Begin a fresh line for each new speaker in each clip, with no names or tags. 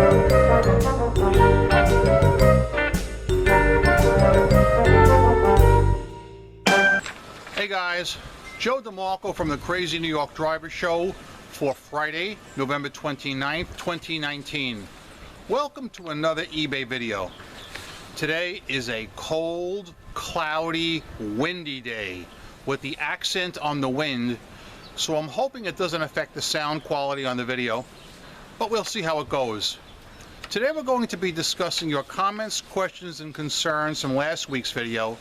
Hey guys, Joe DeMarco from the Crazy New York Driver Show for Friday, November 29th, 2019. Welcome to another eBay video. Today is a cold, cloudy, windy day with the accent on the wind, so I'm hoping it doesn't affect the sound quality on the video, but we'll see how it goes. Today we're going to be discussing your comments, questions, and concerns from last week's video.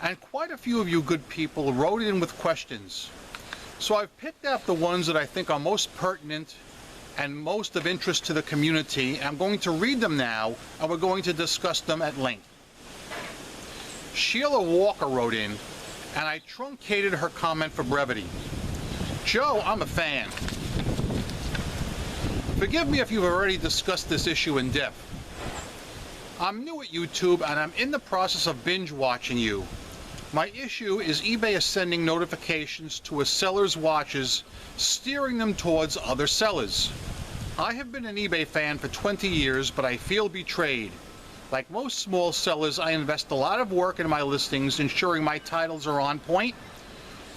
And quite a few of you good people wrote in with questions. So I've picked out the ones that I think are most pertinent and most of interest to the community. And I'm going to read them now, and we're going to discuss them at length. Sheila Walker wrote in, and I truncated her comment for brevity. Joe, I'm a fan. Forgive me if you've already discussed this issue in depth. I'm new at YouTube, and I'm in the process of binge watching you. My issue is eBay is sending notifications to a seller's watches, steering them towards other sellers. I have been an eBay fan for 20 years, but I feel betrayed. Like most small sellers, I invest a lot of work in my listings, ensuring my titles are on point,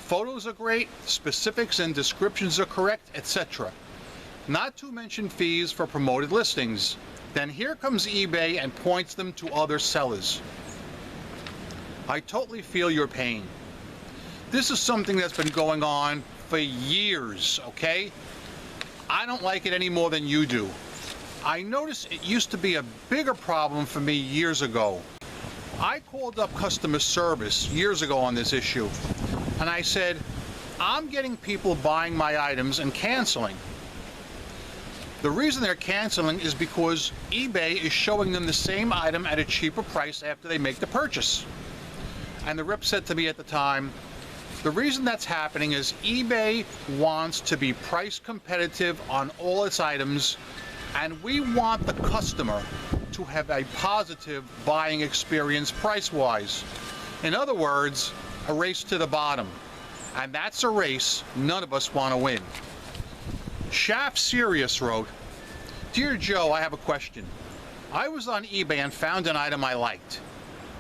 photos are great, specifics and descriptions are correct, etc. Not to mention fees for promoted listings. Then here comes eBay and points them to other sellers. I totally feel your pain. This is something that's been going on for years, okay? I don't like it any more than you do. I noticed it used to be a bigger problem for me years ago. I called up customer service years ago on this issue, and I said, I'm getting people buying my items and canceling. The reason they're canceling is because eBay is showing them the same item at a cheaper price after they make the purchase. And the rep said to me at the time, the reason that's happening is eBay wants to be price competitive on all its items, and we want the customer to have a positive buying experience price-wise. In other words, a race to the bottom. And that's a race none of us want to win. Shaft Sirius wrote, Dear Joe, I have a question. I was on eBay and found an item I liked.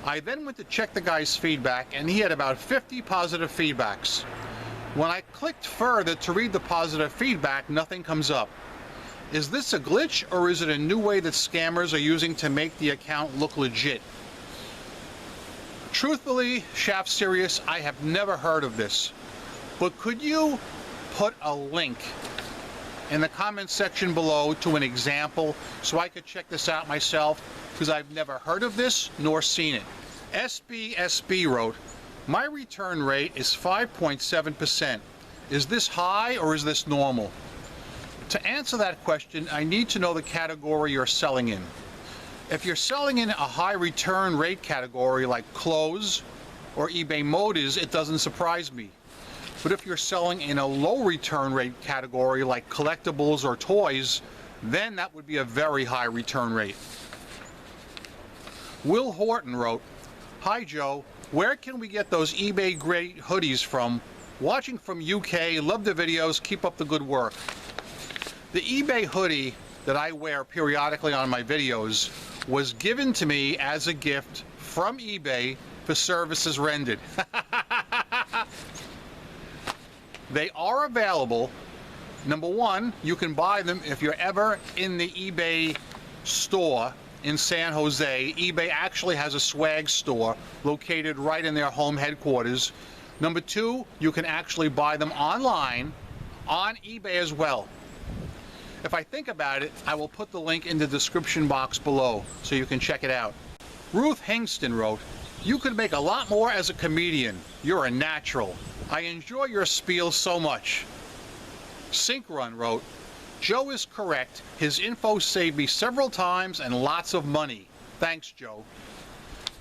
I then went to check the guy's feedback, and he had about 50 positive feedbacks. When I clicked further to read the positive feedback, nothing comes up. Is this a glitch, or is it a new way that scammers are using to make the account look legit? Truthfully, Shaft Sirius, I have never heard of this. But could you put a link in the comments section below to an example so I could check this out myself, because I've never heard of this nor seen it. SBSB wrote, my return rate is 5.7%. Is this high or is this normal? To answer that question, I need to know the category you're selling in. If you're selling in a high return rate category like clothes or eBay Motors, it doesn't surprise me. But if you're selling in a low return rate category like collectibles or toys, then that would be a very high return rate. Will Horton wrote, Hi Joe, where can we get those eBay great hoodies from? Watching from UK, love the videos, keep up the good work. The eBay hoodie that I wear periodically on my videos was given to me as a gift from eBay for services rendered. They are available. Number one, you can buy them if you're ever in the eBay store in San Jose. eBay actually has a swag store located right in their home headquarters. Number two, you can actually buy them online on eBay as well. If I think about it, I will put the link in the description box below so you can check it out. Ruth Hingston wrote, You could make a lot more as a comedian. You're a natural. I enjoy your spiel so much. Synkrun wrote, Joe is correct. His info saved me several times and lots of money. Thanks, Joe.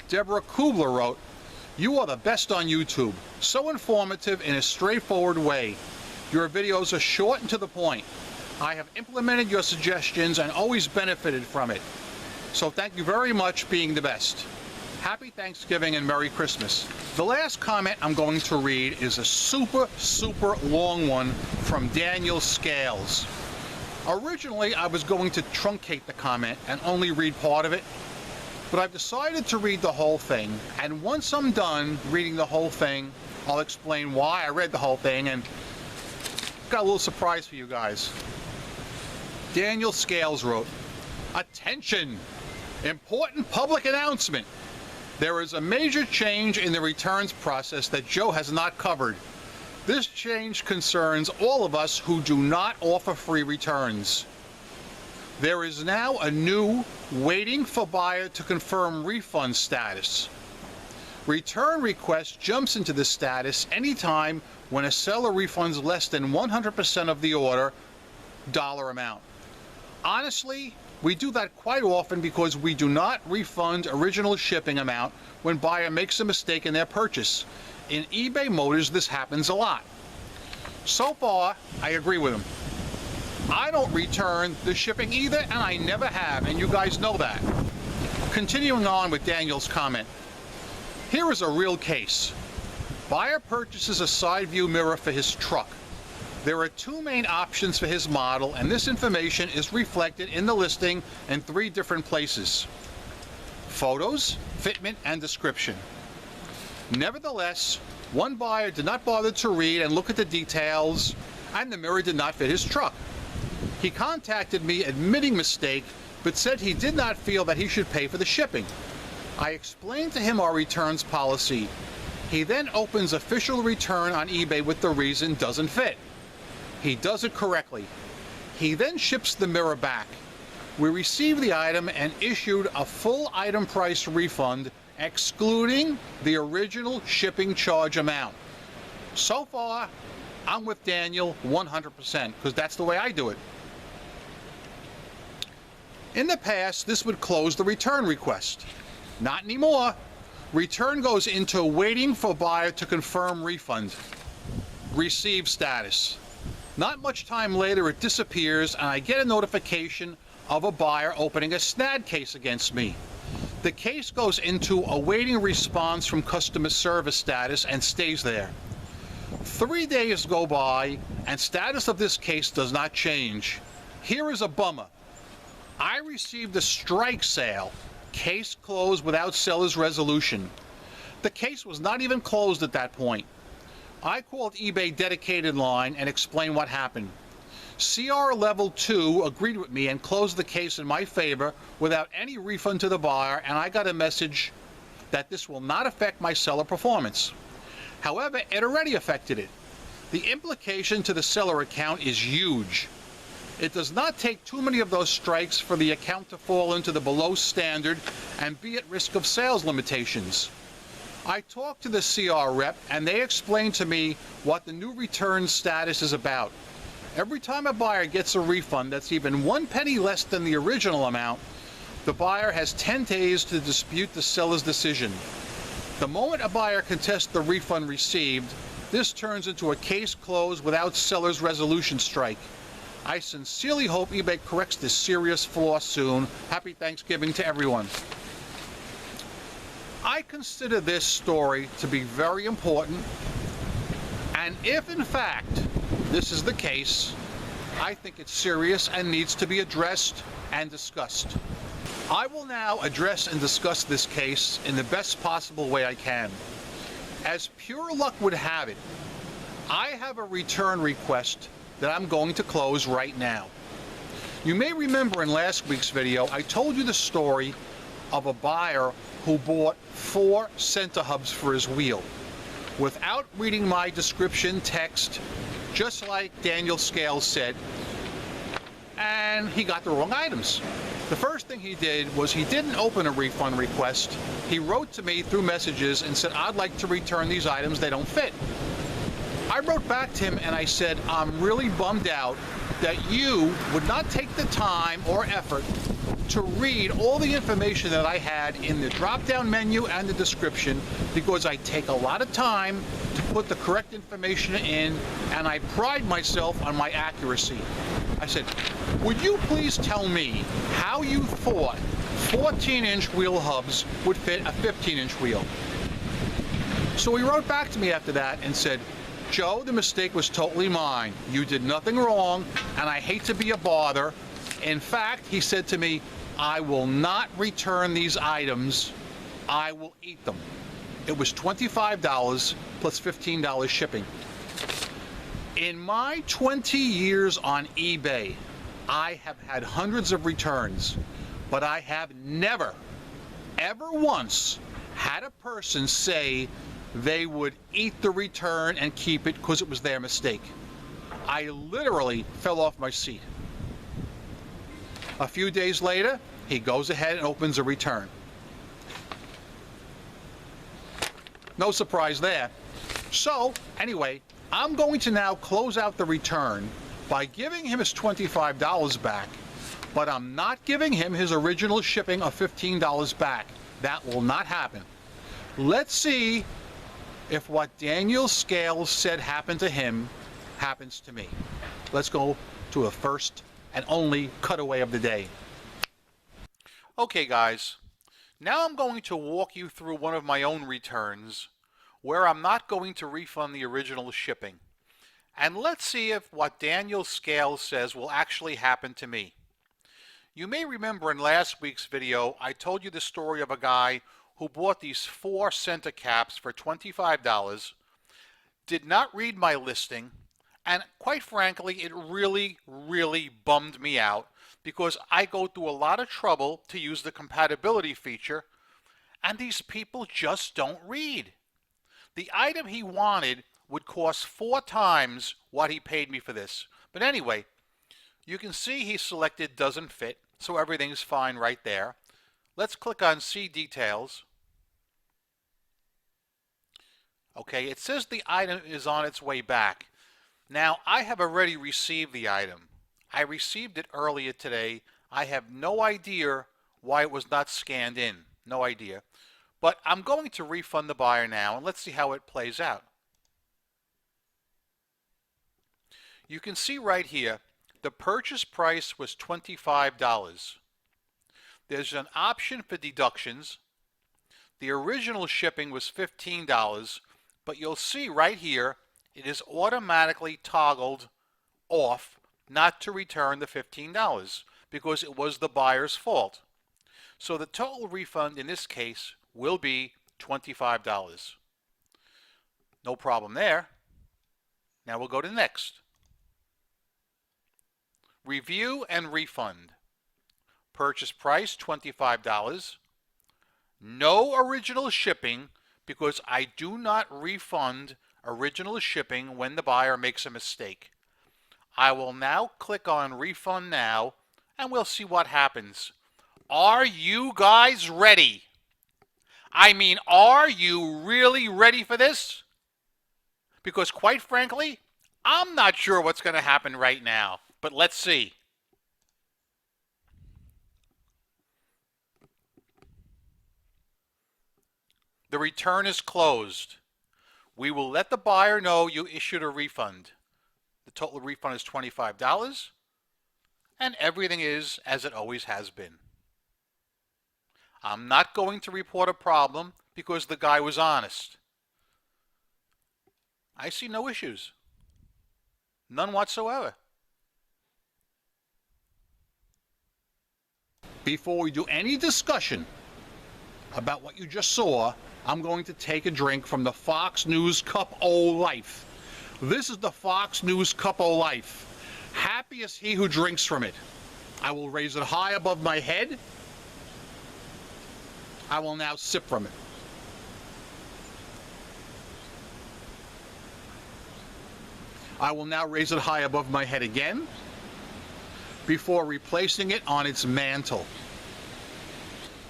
Deborah Kubler wrote, You are the best on YouTube. So informative in a straightforward way. Your videos are short and to the point. I have implemented your suggestions and always benefited from it. So thank you very much, being the best. Happy Thanksgiving and Merry Christmas. The last comment I'm going to read is a super long one from Daniel Scales. Originally, I was going to truncate the comment and only read part of it, but I've decided to read the whole thing, and once I'm done reading the whole thing, I'll explain why I read the whole thing, and got a little surprise for you guys. Daniel Scales wrote, "Attention! Important public announcement. There is a major change in the returns process that Joe has not covered. This change concerns all of us who do not offer free returns. There is now a new waiting for buyer to confirm refund status. Return request jumps into this status anytime when a seller refunds less than 100% of the order dollar amount. Honestly, we do that quite often because we do not refund original shipping amount when buyer makes a mistake in their purchase. In eBay Motors, this happens a lot. So far, I agree with him. I don't return the shipping either, and I never have, and you guys know that." Continuing on with Daniel's comment, "Here is a real case. Buyer purchases a side view mirror for his truck. There are two main options for his model, and this information is reflected in the listing in 3 different places: photos, fitment, and description. Nevertheless, one buyer did not bother to read and look at the details, and the mirror did not fit his truck. He contacted me admitting mistake, but said he did not feel that he should pay for the shipping. I explained to him our returns policy. He then opens official return on eBay with the reason doesn't fit. He does it correctly. He then ships the mirror back. We received the item and issued a full item price refund, excluding the original shipping charge amount. So far, I'm with Daniel 100%, because that's the way I do it. In the past, this would close the return request. Not anymore. Return goes into waiting for buyer to confirm refund. Receive status. Not much time later, it disappears, and I get a notification of a buyer opening a SNAD case against me. The case goes into awaiting response from customer service status and stays there. 3 days go by, and status of this case does not change. Here is a bummer. I received a strike sale. Case closed without seller's resolution. The case was not even closed at that point. I called eBay dedicated line and explained what happened. CR Level 2 agreed with me and closed the case in my favor without any refund to the buyer, and I got a message that this will not affect my seller performance. However, it already affected it. The implication to the seller account is huge. It does not take too many of those strikes for the account to fall into the below standard and be at risk of sales limitations. I talked to the CR rep, and they explained to me what the new return status is about. Every time a buyer gets a refund that's even 1 penny less than the original amount, the buyer has 10 days to dispute the seller's decision. The moment a buyer contests the refund received, this turns into a case closed without seller's resolution strike. I sincerely hope eBay corrects this serious flaw soon. Happy Thanksgiving to everyone." I consider this story to be very important, and if in fact this is the case, I think it's serious and needs to be addressed and discussed. I will now address and discuss this case in the best possible way I can. As pure luck would have it, I have a return request that I'm going to close right now. You may remember in last week's video, I told you the story of a buyer who bought 4 center hubs for his wheel without reading my description text, just like Daniel Scales said, and he got the wrong items. The first thing he did was he didn't open a refund request. He wrote to me through messages and said, "I'd like to return these items, they don't fit." I wrote back to him and I said, "I'm really bummed out that you would not take the time or effort to read all the information that I had in the drop-down menu and the description, because I take a lot of time to put the correct information in, and I pride myself on my accuracy." I said, "Would you please tell me how you thought 14-inch wheel hubs would fit a 15-inch wheel?" So he wrote back to me after that and said, Joe, the mistake was totally mine. You did nothing wrong, and I hate to be a bother. In fact, he said to me, I will not return these items. I will eat them. It was $25 plus $15 shipping. In my 20 years on eBay, I have had hundreds of returns, but I have never, ever once had a person say they would eat the return and keep it because it was their mistake. I literally fell off my seat. A few days later, he goes ahead and opens a return. No surprise there. So, anyway, I'm going to now close out the return by giving him his $25 back, but I'm not giving him his original shipping of $15 back. That will not happen. Let's see if what Daniel Scales said happened to him happens to me. Let's go to the first and only cutaway of the day. Okay, guys, now I'm going to walk you through one of my own returns where I'm not going to refund the original shipping. And let's see if what Daniel Scales says will actually happen to me. You may remember in last week's video, I told you the story of a guy who bought these 4 center caps for $25, did not read my listing, and quite frankly, it really, really bummed me out because I go through a lot of trouble to use the compatibility feature, and these people just don't read. The item he wanted would cost 4 times what he paid me for this. But anyway, you can see he selected doesn't fit, so everything's fine right there. Let's click on See Details. Okay, it says the item is on its way back. Now, I have already received the item. I received it earlier today. I have no idea why it was not scanned in. No idea. But I'm going to refund the buyer now, and let's see how it plays out. You can see right here, the purchase price was $25. There's an option for deductions. The original shipping was $15, but you'll see right here, it is automatically toggled off not to return the $15 because it was the buyer's fault. So the total refund in this case will be $25. No problem there. Now we'll go to next. Review and refund. Purchase price $25. No original shipping because I do not refund original shipping when the buyer makes a mistake. I will now click on Refund Now and we'll see what happens. Are you guys ready? I mean, are you really ready for this? Because quite frankly, I'm not sure what's going to happen right now, but let's see. The return is closed. We will let the buyer know you issued a refund. The total refund is $25, and everything is as it always has been. I'm not going to report a problem because the guy was honest. I see no issues. None whatsoever. Before we do any discussion about what you just saw, I'm going to take a drink from the Fox News Cup O Life. This is the Fox News Cup O Life. Happy is he who drinks from it. I will raise it high above my head. I will now sip from it. I will now raise it high above my head again before replacing it on its mantle.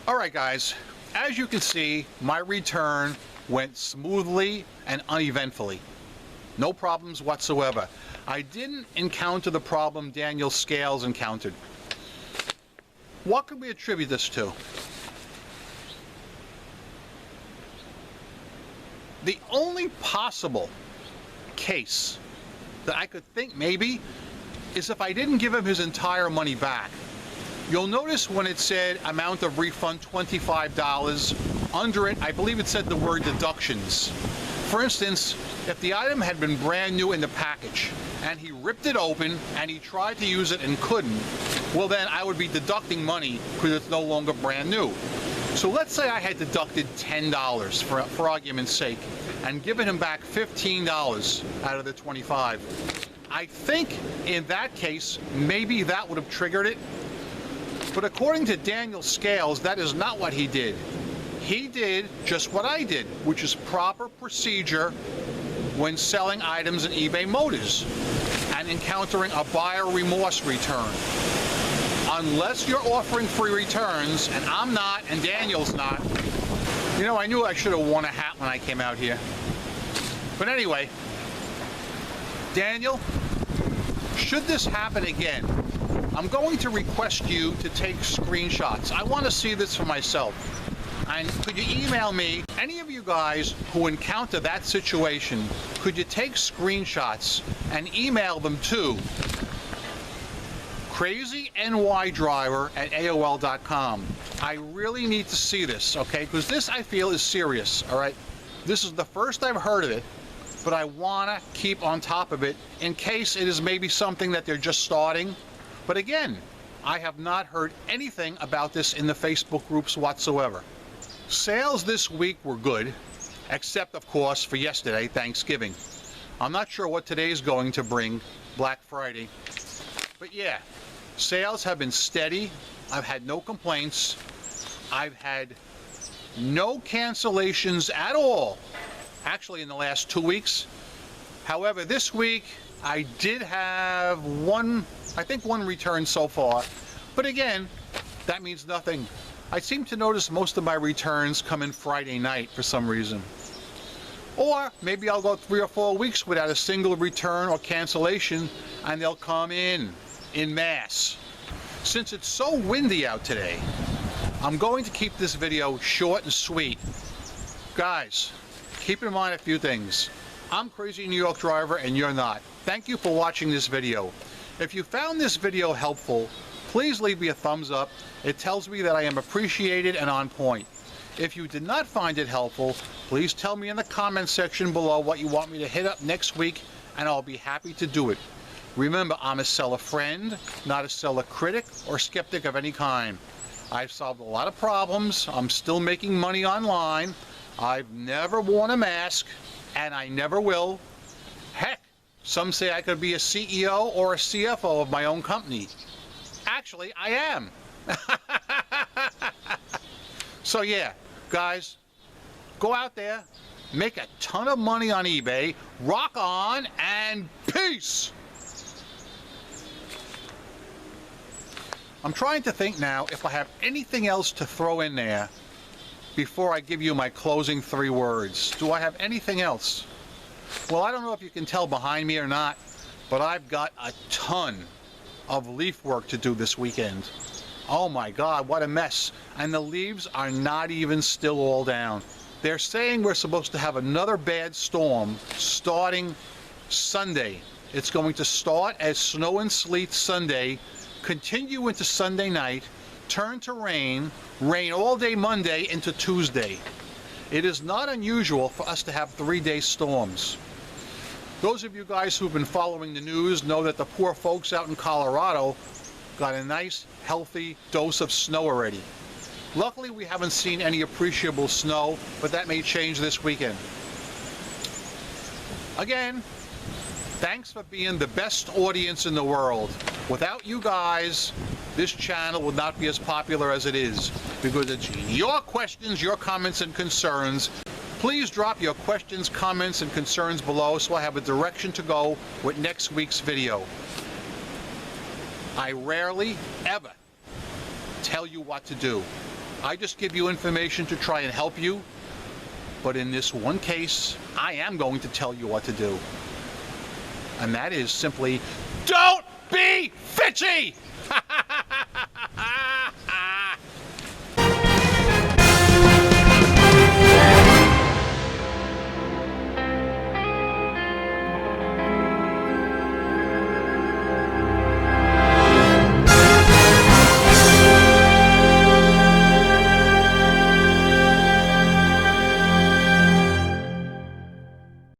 All right, guys. As you can see, my return went smoothly and uneventfully. No problems whatsoever. I didn't encounter the problem Daniel Scales encountered. What can we attribute this to? The only possible case that I could think maybe is if I didn't give him his entire money back. You'll notice when it said amount of refund $25, under it, I believe it said the word deductions. For instance, if the item had been brand new in the package and he ripped it open and he tried to use it and couldn't, well then I would be deducting money because it's no longer brand new. So let's say I had deducted $10 for argument's sake and given him back $15 out of the $25. I think in that case, maybe that would have triggered it. But according to Daniel Scales, that is not what he did. He did just what I did, which is proper procedure when selling items in eBay Motors and encountering a buyer remorse return. Unless you're offering free returns, and I'm not, and Daniel's not. You know, I knew I should have worn a hat when I came out here. But anyway, Daniel, should this happen again, I'm going to request you to take screenshots. I want to see this for myself. And could you email me, any of you guys who encounter that situation, could you take screenshots and email them to crazynydriver@AOL.com. I really need to see this, okay? Because this, I feel, is serious, all right? This is the first I've heard of it, but I want to keep on top of it in case it is maybe something that they're just starting. But again, I have not heard anything about this in the Facebook groups whatsoever. Sales this week were good, except, of course, for yesterday, Thanksgiving. I'm not sure what today is going to bring, Black Friday. But yeah, sales have been steady. I've had no complaints. I've had no cancellations at all, actually, in the last 2 weeks. However, this week, I did have one return so far. But again, that means nothing. I seem to notice most of my returns come in Friday night for some reason. Or maybe I'll go 3 or 4 weeks without a single return or cancellation, and they'll come in mass. Since it's so windy out today, I'm going to keep this video short and sweet. Guys, keep in mind a few things. I'm Crazy New York Driver and you're not. Thank you for watching this video. If you found this video helpful, please leave me a thumbs up. It tells me that I am appreciated and on point. If you did not find it helpful, please tell me in the comments section below what you want me to hit up next week, and I'll be happy to do it. Remember, I'm a seller friend, not a seller critic or skeptic of any kind. I've solved a lot of problems. I'm still making money online. I've never worn a mask, and I never will. Heck, some say I could be a CEO or a CFO of my own company. Actually, I am. So yeah, guys, go out there, make a ton of money on eBay, rock on, and peace! I'm trying to think now if I have anything else to throw in there before I give you my closing 3 words. Do I have anything else? Well, I don't know if you can tell behind me or not, but I've got a ton of leaf work to do this weekend. Oh my God, what a mess. And the leaves are not even still all down. They're saying we're supposed to have another bad storm starting Sunday. It's going to start as snow and sleet Sunday, continue into Sunday night, turn to rain, rain all day Monday into Tuesday. It is not unusual for us to have 3-day storms. Those of you guys who've been following the news know that the poor folks out in Colorado got a nice, healthy dose of snow already. Luckily, we haven't seen any appreciable snow, but that may change this weekend. Again, thanks for being the best audience in the world. Without you guys, this channel would not be as popular as it is, because it's your questions, your comments, and concerns. Please drop your questions, comments, and concerns below so I have a direction to go with next week's video. I rarely, ever tell you what to do. I just give you information to try and help you. But in this one case, I am going to tell you what to do. And that is simply, don't be fitchy!